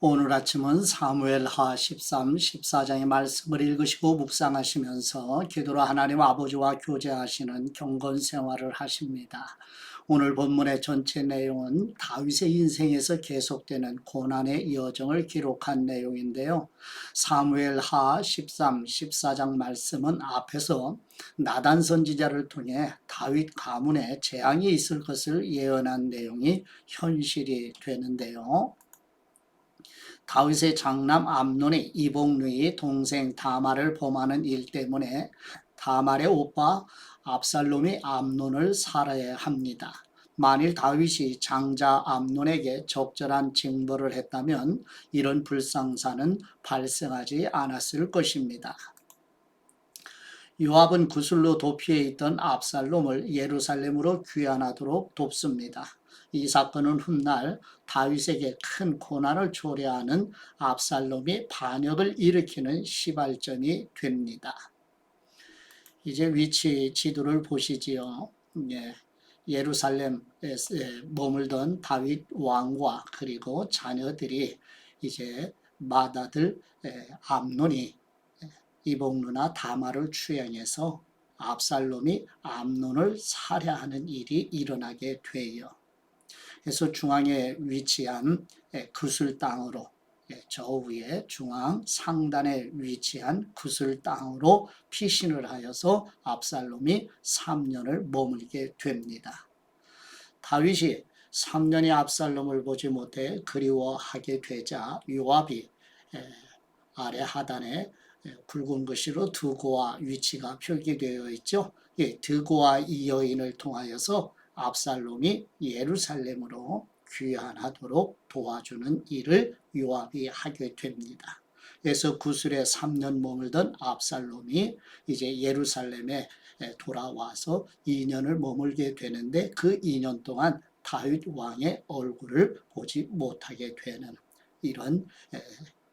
오늘 아침은 사무엘하 13, 14장의 말씀을 읽으시고 묵상하시면서 기도로 하나님 아버지와 교제하시는 경건 생활을 하십니다. 오늘 본문의 전체 내용은 다윗의 인생에서 계속되는 고난의 여정을 기록한 내용인데요. 사무엘하 13, 14장 말씀은 앞에서 나단 선지자를 통해 다윗 가문에 재앙이 있을 것을 예언한 내용이 현실이 되는데요. 다윗의 장남 암논이 이복누이 동생 다말을 범하는 일 때문에 다말의 오빠 압살롬이 암논을 살해야 합니다. 만일 다윗이 장자 암논에게 적절한 징벌을 했다면 이런 불상사는 발생하지 않았을 것입니다. 요압은 구슬로 도피해 있던 압살롬을 예루살렘으로 귀환하도록 돕습니다. 이 사건은 훗날 다윗에게 큰 고난을 초래하는 압살롬이 반역을 일으키는 시발점이 됩니다. 이제 위치 지도를 보시지요. 예루살렘에 머물던 다윗 왕과 그리고 자녀들이 이제 맏아들 암논이 이복누나 다말을 추행해서 압살롬이 암논을 살해하는 일이 일어나게 돼요. 그래서 중앙에 위치한 구슬 땅으로 저 위에 중앙 상단에 위치한 구슬 땅으로 피신을 하여서 압살롬이 3년을 머물게 됩니다. 다윗이 3년의 압살롬을 보지 못해 그리워하게 되자 요압이 아래 하단에 굵은 글씨로 드고와 위치가 표기되어 있죠. 드고와 이 여인을 통하여서 압살롬이 예루살렘으로 귀환하도록 도와주는 일을 요압이 하게 됩니다. 그래서 구술에 3년 머물던 압살롬이 이제 예루살렘에 돌아와서 2년을 머물게 되는데 그 2년 동안 다윗 왕의 얼굴을 보지 못하게 되는 이런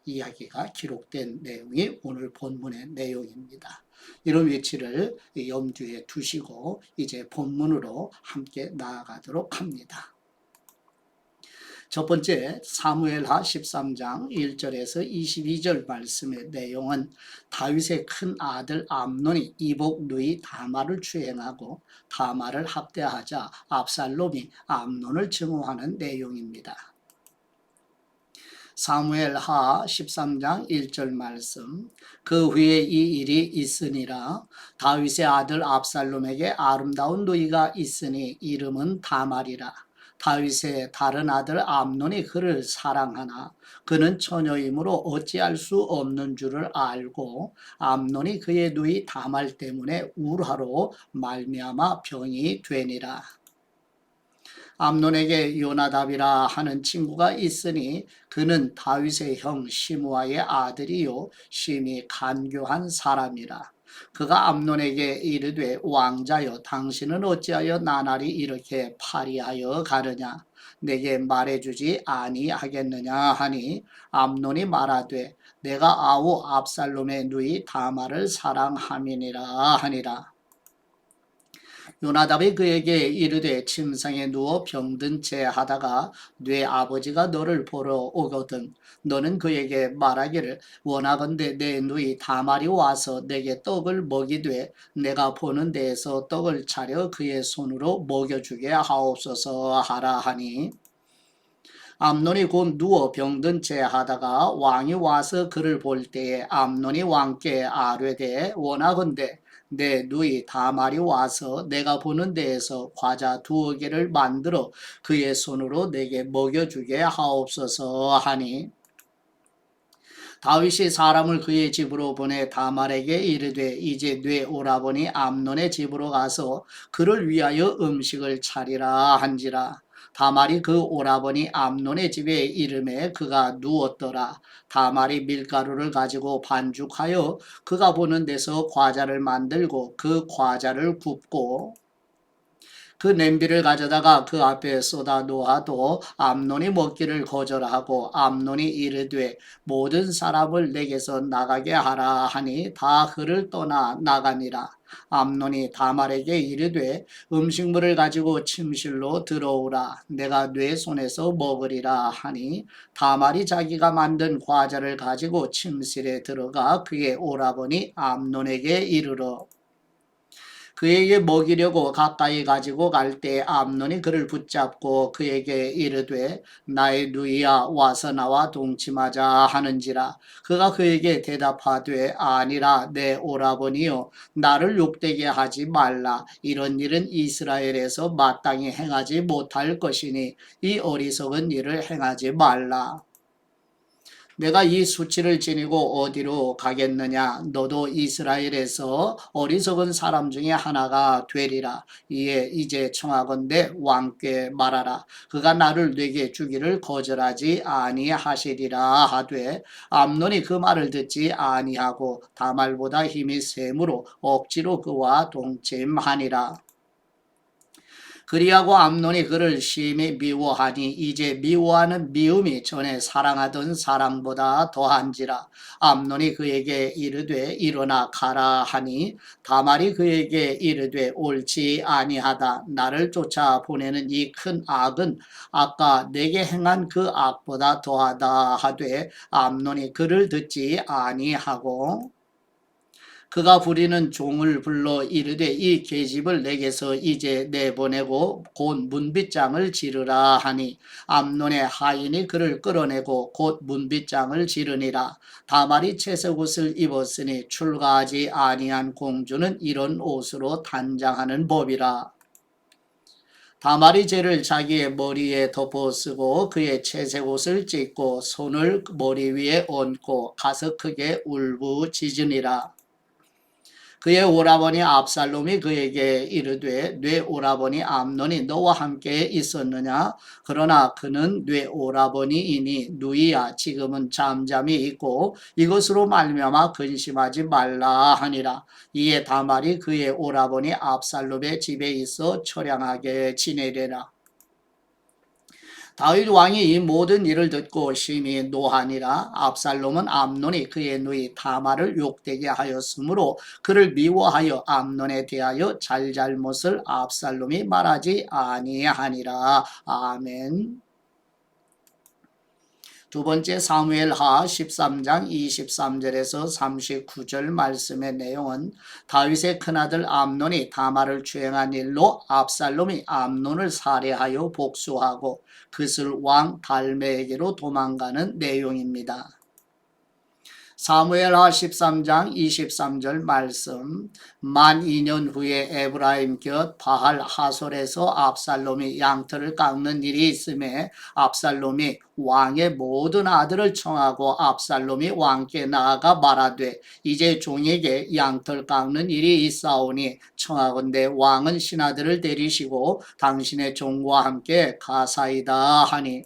이야기가 기록된 내용이 오늘 본문의 내용입니다. 이런 위치를 염두에 두시고 이제 본문으로 함께 나아가도록 합니다. 첫 번째 사무엘하 13장 1절에서 22절 말씀의 내용은 다윗의 큰 아들 암논이 이복누이 다말을 추행하고 다말을 학대하자 압살롬이 암논을 증오하는 내용입니다. 사무엘하 13장 1절 말씀. 그 후에 이 일이 있으니라. 다윗의 아들 압살롬에게 아름다운 누이가 있으니 이름은 다말이라. 다윗의 다른 아들 암논이 그를 사랑하나 그는 처녀이므로 어찌할 수 없는 줄을 알고 암논이 그의 누이 다말 때문에 울화로 말미암아 병이 되니라. 암논에게 요나답이라 하는 친구가 있으니 그는 다윗의 형 시므아의 아들이요 심히 간교한 사람이라. 그가 암논에게 이르되 왕자여 당신은 어찌하여 나날이 이렇게 파리하여 가느냐 내게 말해주지 아니하겠느냐 하니 암논이 말하되 내가 아우 압살롬의 누이 다말을 사랑함이니라 하니라. 요나답이 그에게 이르되 침상에 누워 병든 채 하다가 네 아버지가 너를 보러 오거든 너는 그에게 말하기를 원하건대 내 누이 다말이 와서 내게 떡을 먹이되 내가 보는 데에서 떡을 차려 그의 손으로 먹여주게 하옵소서 하라 하니 암논이 곧 누워 병든 채 하다가 왕이 와서 그를 볼 때에 암논이 왕께 아뢰되 원하건대 내 누이 다말이 와서 내가 보는 데에서 과자 2개를 만들어 그의 손으로 내게 먹여주게 하옵소서 하니 다윗이 사람을 그의 집으로 보내 다말에게 이르되 이제 네 오라버니 암논의 집으로 가서 그를 위하여 음식을 차리라 한지라. 다말이 그 오라버니 암논의 집에 이름에 그가 누웠더라. 다말이 밀가루를 가지고 반죽하여 그가 보는 데서 과자를 만들고 그 과자를 굽고 그 냄비를 가져다가 그 앞에 쏟아 놓아도 암논이 먹기를 거절하고 암논이 이르되 모든 사람을 내게서 나가게 하라 하니 다 그를 떠나 나가니라. 암논이 다말에게 이르되 음식물을 가지고 침실로 들어오라 내가 네 손에서 먹으리라 하니 다말이 자기가 만든 과자를 가지고 침실에 들어가 그의 오라버니 암논에게 이르러 그에게 먹이려고 가까이 가지고 갈 때 암논이 그를 붙잡고 그에게 이르되 나의 누이야 와서 나와 동침하자 하는지라. 그가 그에게 대답하되 아니라 내 오라버니여 나를 욕되게 하지 말라. 이런 일은 이스라엘에서 마땅히 행하지 못할 것이니 이 어리석은 일을 행하지 말라. 내가 이 수치를 지니고 어디로 가겠느냐? 너도 이스라엘에서 어리석은 사람 중에 하나가 되리라. 이에 이제 청하건대 왕께 말하라. 그가 나를 내게 주기를 거절하지 아니하시리라 하되 암논이 그 말을 듣지 아니하고 다말보다 힘이 세므로 억지로 그와 동침하니라. 그리하고 암논이 그를 심히 미워하니 이제 미워하는 미움이 전에 사랑하던 사랑보다 더한지라. 암논이 그에게 이르되 일어나 가라 하니 다말이 그에게 이르되 옳지 아니하다. 나를 쫓아 보내는 이 큰 악은 아까 내게 행한 그 악보다 더하다 하되 암논이 그를 듣지 아니하고 그가 부리는 종을 불러 이르되 이 계집을 내게서 이제 내보내고 곧 문빗장을 지르라 하니 암논의 하인이 그를 끌어내고 곧 문빗장을 지르니라. 다말이 채색 옷을 입었으니 출가하지 아니한 공주는 이런 옷으로 단장하는 법이라. 다말이 죄를 자기의 머리에 덮어쓰고 그의 채색 옷을 찢고 손을 머리 위에 얹고 가서 크게 울부짖으니라. 그의 오라버니 압살롬이 그에게 이르되 네 오라버니 암논이 너와 함께 있었느냐? 그러나 그는 네 오라버니이니 누이야 지금은 잠잠히 있고 이것으로 말미암아 근심하지 말라 하니라. 이에 다말이 그의 오라버니 압살롬의 집에 있어 처량하게 지내리라. 다윗 왕이 이 모든 일을 듣고 심히 노하니라. 압살롬은 암논이 그의 누이 다말을 욕되게 하였으므로 그를 미워하여 암논에 대하여 잘잘못을 압살롬이 말하지 아니하니라. 아멘. 두 번째 사무엘하 13장 23절에서 39절 말씀의 내용은 다윗의 큰아들 암논이 다말을 추행한 일로 압살롬이 암논을 살해하여 복수하고 그슬 왕 달메에게로 도망가는 내용입니다. 사무엘하 13장 23절 말씀 만 2년 후에 에브라임 곁 바할 하솔에서 압살롬이 양털을 깎는 일이 있음에 압살롬이 왕의 모든 아들을 청하고 압살롬이 왕께 나아가 말하되 이제 종에게 양털 깎는 일이 있사오니 청하건대 왕은 신하들을 데리시고 당신의 종과 함께 가사이다 하니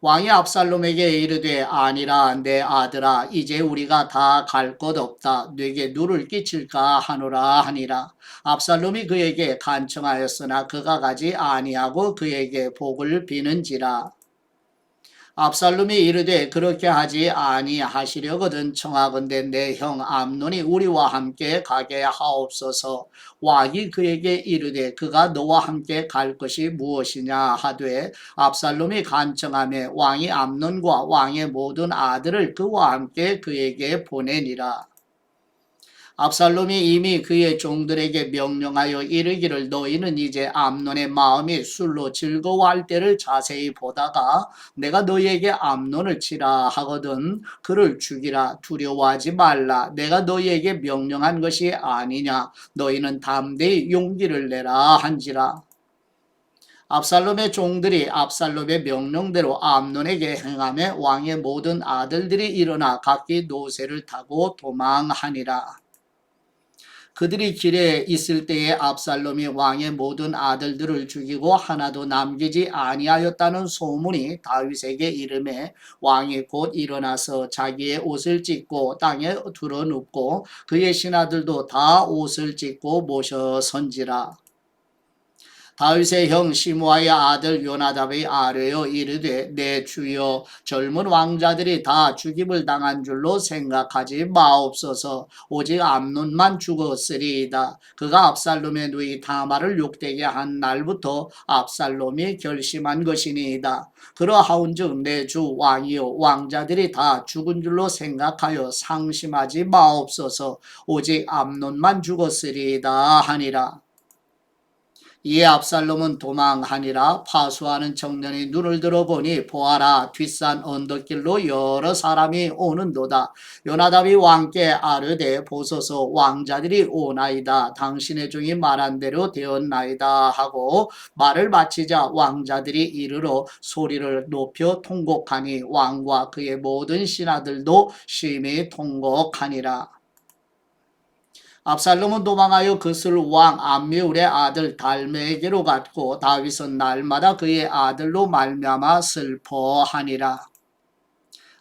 왕이 압살롬에게 이르되 아니라 내 아들아 이제 우리가 다 갈 것 없다 네게 누를 끼칠까 하노라 하니라. 압살롬이 그에게 간청하였으나 그가 가지 아니하고 그에게 복을 비는지라. 압살롬이 이르되 그렇게 하지 아니하시려거든 청하건대 내 형 암논이 우리와 함께 가게 하옵소서. 왕이 그에게 이르되 그가 너와 함께 갈 것이 무엇이냐 하되 압살롬이 간청하며 왕이 암논과 왕의 모든 아들을 그와 함께 그에게 보내니라. 압살롬이 이미 그의 종들에게 명령하여 이르기를 너희는 이제 암논의 마음이 술로 즐거워할 때를 자세히 보다가 내가 너희에게 암논을 치라 하거든 그를 죽이라 두려워하지 말라 내가 너희에게 명령한 것이 아니냐 너희는 담대히 용기를 내라 한지라. 압살롬의 종들이 압살롬의 명령대로 암논에게 행하며 왕의 모든 아들들이 일어나 각기 노새를 타고 도망하니라. 그들이 길에 있을 때에 압살롬이 왕의 모든 아들들을 죽이고 하나도 남기지 아니하였다는 소문이 다윗에게 이르매 왕이 곧 일어나서 자기의 옷을 찢고 땅에 두루눕고 그의 신하들도 다 옷을 찢고 모셔 선지라. 다윗의 형 시므아의 아들 요나답이 아뢰어 이르되 내 주여 젊은 왕자들이 다 죽임을 당한 줄로 생각하지 마옵소서. 오직 암논만 죽었으리이다. 그가 압살롬의 누이 다말을 욕되게 한 날부터 압살롬이 결심한 것이니이다. 그러하온즉 내 주 왕이여 왕자들이 다 죽은 줄로 생각하여 상심하지 마옵소서. 오직 암논만 죽었으리이다 하니라. 이에 압살롬은 도망하니라. 파수하는 청년이 눈을 들어보니 보아라 뒷산 언덕길로 여러 사람이 오는도다. 요나답이 왕께 아뢰되 보소서 왕자들이 오나이다. 당신의 종이 말한 대로 되었나이다 하고 말을 마치자 왕자들이 이르러 소리를 높여 통곡하니 왕과 그의 모든 신하들도 심히 통곡하니라. 압살롬은 도망하여 그슬 왕 암미울의 아들 달메에게로 갔고 다윗은 날마다 그의 아들로 말미암아 슬퍼하니라.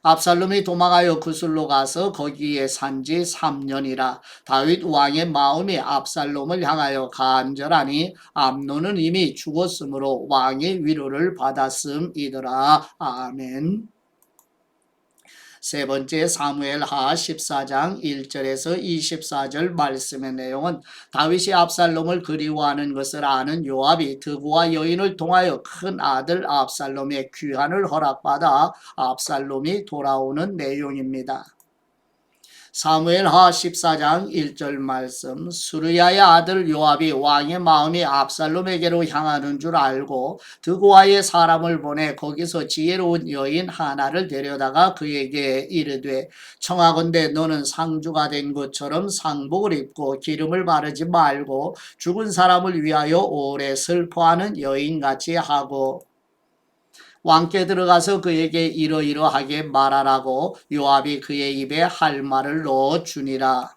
압살롬이 도망하여 그술로 가서 거기에 산지 3년이라. 다윗 왕의 마음이 압살롬을 향하여 간절하니 암논은 이미 죽었으므로 왕의 위로를 받았음이더라. 아멘. 세 번째 사무엘하 14장 1절에서 24절 말씀의 내용은 다윗이 압살롬을 그리워하는 것을 아는 요압이 드구와 여인을 통하여 큰 아들 압살롬의 귀환을 허락받아 압살롬이 돌아오는 내용입니다. 사무엘하 14장 1절 말씀 수르야의 아들 요압이 왕의 마음이 압살롬에게로 향하는 줄 알고 드고아의 사람을 보내 거기서 지혜로운 여인 하나를 데려다가 그에게 이르되 청하건대 너는 상주가 된 것처럼 상복을 입고 기름을 바르지 말고 죽은 사람을 위하여 오래 슬퍼하는 여인같이 하고 왕께 들어가서 그에게 이러이러하게 말하라고 요압이 그의 입에 할 말을 넣어주니라.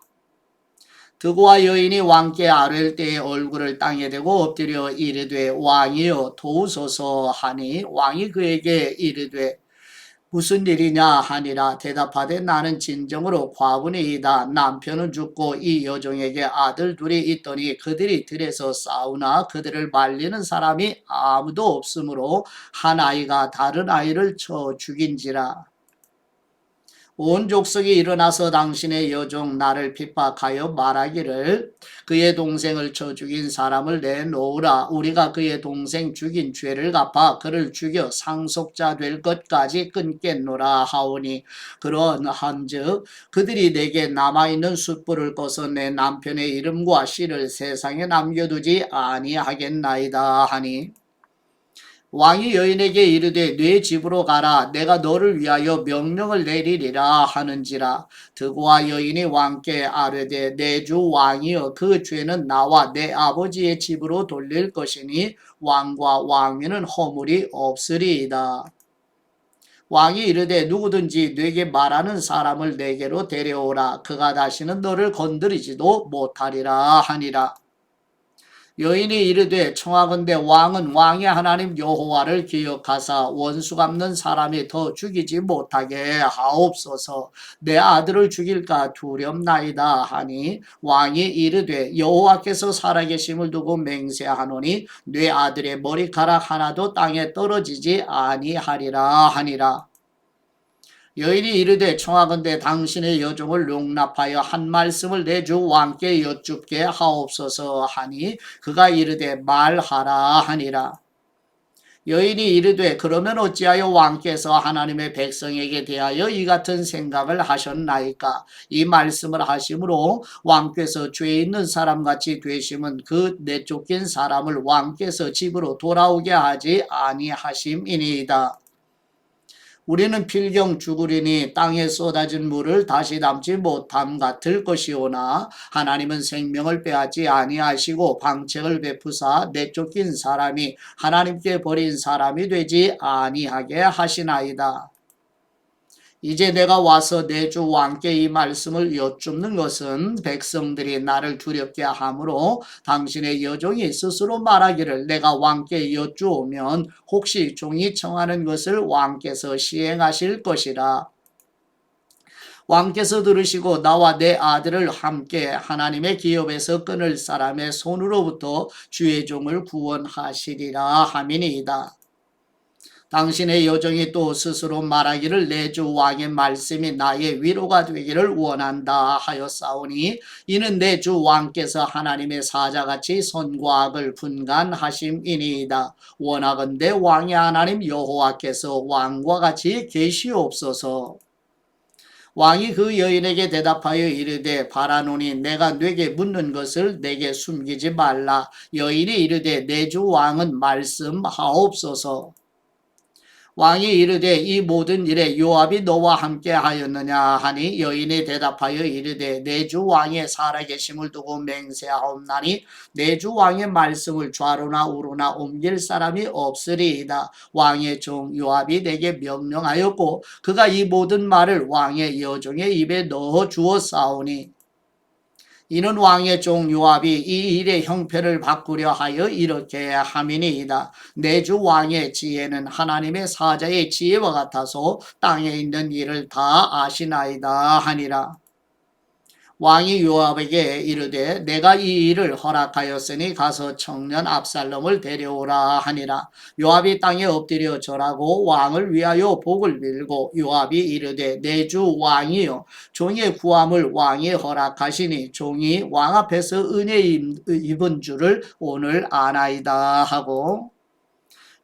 드고와 여인이 왕께 아뢰일 때에 얼굴을 땅에 대고 엎드려 이르되 왕이여 도우소서 하니 왕이 그에게 이르되 무슨 일이냐 하니라. 대답하되 나는 진정으로 과부니이다. 남편은 죽고 이 여종에게 아들 둘이 있더니 그들이 들에서 싸우나 그들을 말리는 사람이 아무도 없으므로 한 아이가 다른 아이를 쳐 죽인지라. 온 족속이 일어나서 당신의 여종 나를 핍박하여 말하기를 그의 동생을 쳐 죽인 사람을 내놓으라. 우리가 그의 동생 죽인 죄를 갚아 그를 죽여 상속자 될 것까지 끊겠노라 하오니 그러한즉 그들이 내게 남아있는 숯불을 꺼서 내 남편의 이름과 씨를 세상에 남겨두지 아니하겠나이다 하니 왕이 여인에게 이르되 네 집으로 가라. 내가 너를 위하여 명령을 내리리라 하는지라. 드고와 여인이 왕께 아뢰되 내 주 왕이여 그 죄는 나와 내 아버지의 집으로 돌릴 것이니 왕과 왕위는 허물이 없으리이다. 왕이 이르되 누구든지 네게 말하는 사람을 내게로 데려오라. 그가 다시는 너를 건드리지도 못하리라 하니라. 여인이 이르되 청하건대 왕은 왕의 하나님 여호와를 기억하사 원수 갚는 사람이 더 죽이지 못하게 하옵소서. 내 아들을 죽일까 두렵나이다 하니 왕이 이르되 여호와께서 살아계심을 두고 맹세하노니 네 아들의 머리카락 하나도 땅에 떨어지지 아니하리라 하니라. 여인이 이르되 청하건대 당신의 여종을 용납하여 한 말씀을 내 주 왕께 여쭙게 하옵소서 하니 그가 이르되 말하라 하니라. 여인이 이르되 그러면 어찌하여 왕께서 하나님의 백성에게 대하여 이 같은 생각을 하셨나이까? 이 말씀을 하심으로 왕께서 죄 있는 사람같이 되심은 그 내쫓긴 사람을 왕께서 집으로 돌아오게 하지 아니하심이니이다. 우리는 필경 죽으리니 땅에 쏟아진 물을 다시 담지 못함 같을 것이오나 하나님은 생명을 빼앗지 아니하시고 방책을 베푸사 내쫓긴 사람이 하나님께 버린 사람이 되지 아니하게 하시나이다. 이제 내가 와서 내 주 왕께 이 말씀을 여쭙는 것은 백성들이 나를 두렵게 하므로 당신의 여종이 스스로 말하기를 내가 왕께 여쭈오면 혹시 종이 청하는 것을 왕께서 시행하실 것이라. 왕께서 들으시고 나와 내 아들을 함께 하나님의 기업에서 끊을 사람의 손으로부터 주의 종을 구원하시리라 함이니이다. 당신의 여종이 또 스스로 말하기를 내 주 왕의 말씀이 나의 위로가 되기를 원한다 하였사오니 이는 내 주 왕께서 하나님의 사자같이 선과 악을 분간하심이니이다. 원하건대 왕의 하나님 여호와께서 왕과 같이 계시옵소서. 왕이 그 여인에게 대답하여 이르되 바라노니 내가 네게 묻는 것을 내게 숨기지 말라. 여인이 이르되 내 주 왕은 말씀하옵소서. 왕이 이르되 이 모든 일에 요압이 너와 함께 하였느냐 하니 여인이 대답하여 이르되 내 주 왕의 살아계심을 두고 맹세하옵나니 내 주 왕의 말씀을 좌로나 우로나 옮길 사람이 없으리이다. 왕의 종 요압이 내게 명령하였고 그가 이 모든 말을 왕의 여종의 입에 넣어 주었사오니 이는 왕의 종 요압이 이 일의 형편을 바꾸려 하여 이렇게 함이니이다. 내 주 왕의 지혜는 하나님의 사자의 지혜와 같아서 땅에 있는 일을 다 아시나이다 하니라. 왕이 요압에게 이르되 내가 이 일을 허락하였으니 가서 청년 압살롬을 데려오라 하니라. 요압이 땅에 엎드려 절하고 왕을 위하여 복을 빌고 요압이 이르되 내 주 왕이여 종의 구함을 왕이 허락하시니 종이 왕 앞에서 은혜 입은 줄을 오늘 아나이다 하고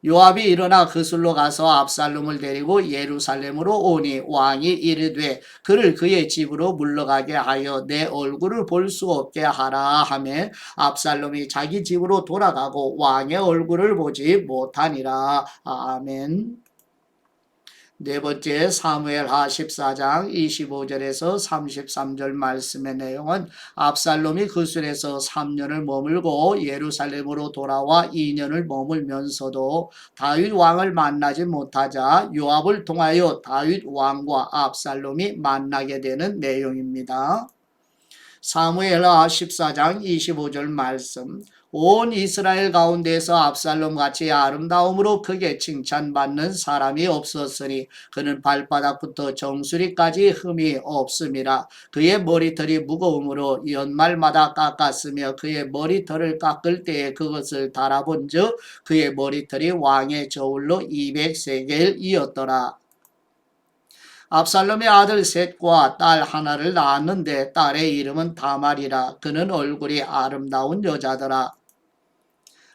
요압이 일어나 그술로 가서 압살롬을 데리고 예루살렘으로 오니 왕이 이르되 그를 그의 집으로 물러가게 하여 내 얼굴을 볼 수 없게 하라 하며 압살롬이 자기 집으로 돌아가고 왕의 얼굴을 보지 못하니라. 아멘. 네 번째 사무엘하 14장 25절에서 33절 말씀의 내용은 압살롬이 그술에서 3년을 머물고 예루살렘으로 돌아와 2년을 머물면서도 다윗 왕을 만나지 못하자 요압을 통하여 다윗 왕과 압살롬이 만나게 되는 내용입니다. 사무엘하 14장 25절 말씀 온 이스라엘 가운데서 압살롬 같이 아름다움으로 크게 칭찬받는 사람이 없었으니 그는 발바닥부터 정수리까지 흠이 없음이라. 그의 머리털이 무거움으로 연말마다 깎았으며 그의 머리털을 깎을 때에 그것을 달아본즉 그의 머리털이 왕의 저울로 200세겔이었더라. 압살롬의 아들 셋과 딸 하나를 낳았는데 딸의 이름은 다말이라. 그는 얼굴이 아름다운 여자더라.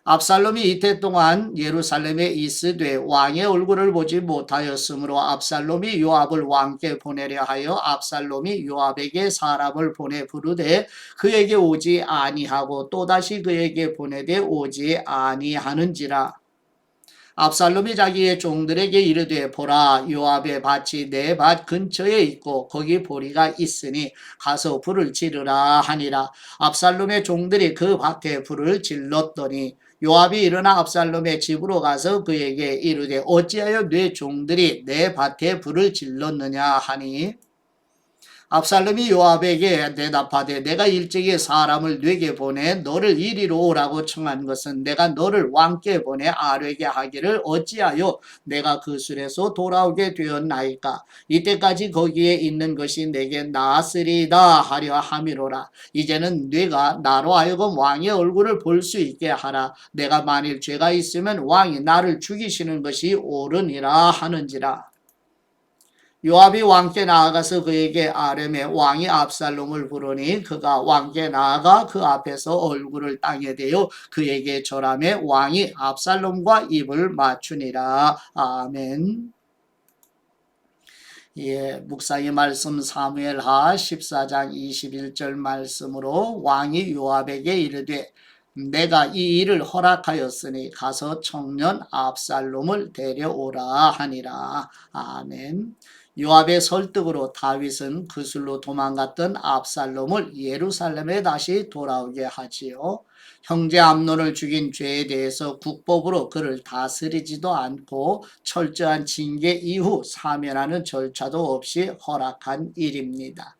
압살롬이 이태 동안 예루살렘에 있으되 왕의 얼굴을 보지 못하였으므로 압살롬이 요압을 왕께 보내려 하여 압살롬이 요압에게 사람을 보내 부르되 그에게 오지 아니하고 또다시 그에게 보내되 오지 아니하는지라. 압살롬이 자기의 종들에게 이르되 보라 요압의 밭이 내 밭 근처에 있고 거기 보리가 있으니 가서 불을 지르라 하니라. 압살롬의 종들이 그 밭에 불을 질렀더니 요압이 일어나 압살롬의 집으로 가서 그에게 이르되 어찌하여 네 종들이 내 밭에 불을 질렀느냐 하니 압살롬이 요압에게 대답하되 내가 일찍이 사람을 네게 보내 너를 이리로 오라고 청한 것은 내가 너를 왕께 보내 아뢰게 하기를 어찌하여 내가 그 술에서 돌아오게 되었나이까. 이때까지 거기에 있는 것이 내게 나았으리이다 하려 함이로라. 이제는 네가 나로 하여금 왕의 얼굴을 볼 수 있게 하라. 내가 만일 죄가 있으면 왕이 나를 죽이시는 것이 옳으니라 하는지라. 요압이 왕께 나아가서 그에게 아뢰매 왕이 압살롬을 부르니 그가 왕께 나아가 그 앞에서 얼굴을 땅에 대어 그에게 절하매 왕이 압살롬과 입을 맞추니라. 아멘. 예, 묵상의 말씀 사무엘하 14장 21절 말씀으로 왕이 요압에게 이르되 내가 이 일을 허락하였으니 가서 청년 압살롬을 데려오라 하니라. 아멘. 요압의 설득으로 다윗은 그술로 도망갔던 압살롬을 예루살렘에 다시 돌아오게 하지요. 형제 암논을 죽인 죄에 대해서 국법으로 그를 다스리지도 않고 철저한 징계 이후 사면하는 절차도 없이 허락한 일입니다.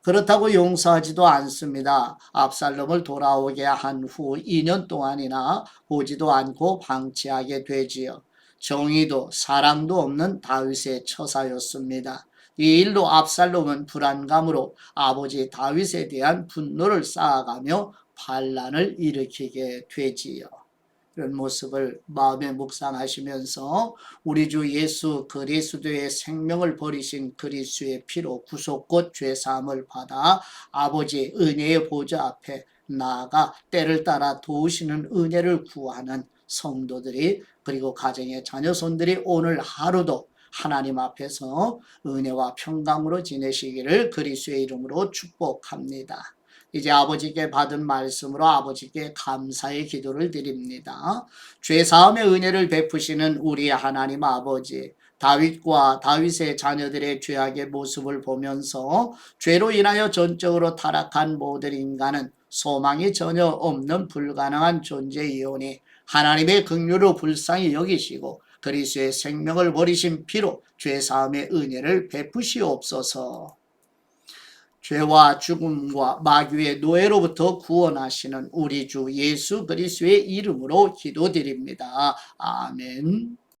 그렇다고 용서하지도 않습니다. 압살롬을 돌아오게 한 후 2년 동안이나 보지도 않고 방치하게 되지요. 정의도 사랑도 없는 다윗의 처사였습니다. 이 일로 압살롬은 불안감으로 아버지 다윗에 대한 분노를 쌓아가며 반란을 일으키게 되지요. 이런 모습을 마음에 묵상하시면서 우리 주 예수 그리스도의 생명을 버리신 그리스도의 피로 구속 곧 죄사함을 받아 아버지 은혜의 보좌 앞에 나아가 때를 따라 도우시는 은혜를 구하는 성도들이 그리고 가정의 자녀손들이 오늘 하루도 하나님 앞에서 은혜와 평강으로 지내시기를 그리스도의 이름으로 축복합니다. 이제 아버지께 받은 말씀으로 아버지께 감사의 기도를 드립니다. 죄사함의 은혜를 베푸시는 우리 하나님 아버지, 다윗과 다윗의 자녀들의 죄악의 모습을 보면서 죄로 인하여 전적으로 타락한 모든 인간은 소망이 전혀 없는 불가능한 존재이오니 하나님의 긍휼을 불쌍히 여기시고 그리스도의 생명을 버리신 피로 죄사함의 은혜를 베푸시옵소서. 죄와 죽음과 마귀의 노예로부터 구원하시는 우리 주 예수 그리스도의 이름으로 기도드립니다. 아멘.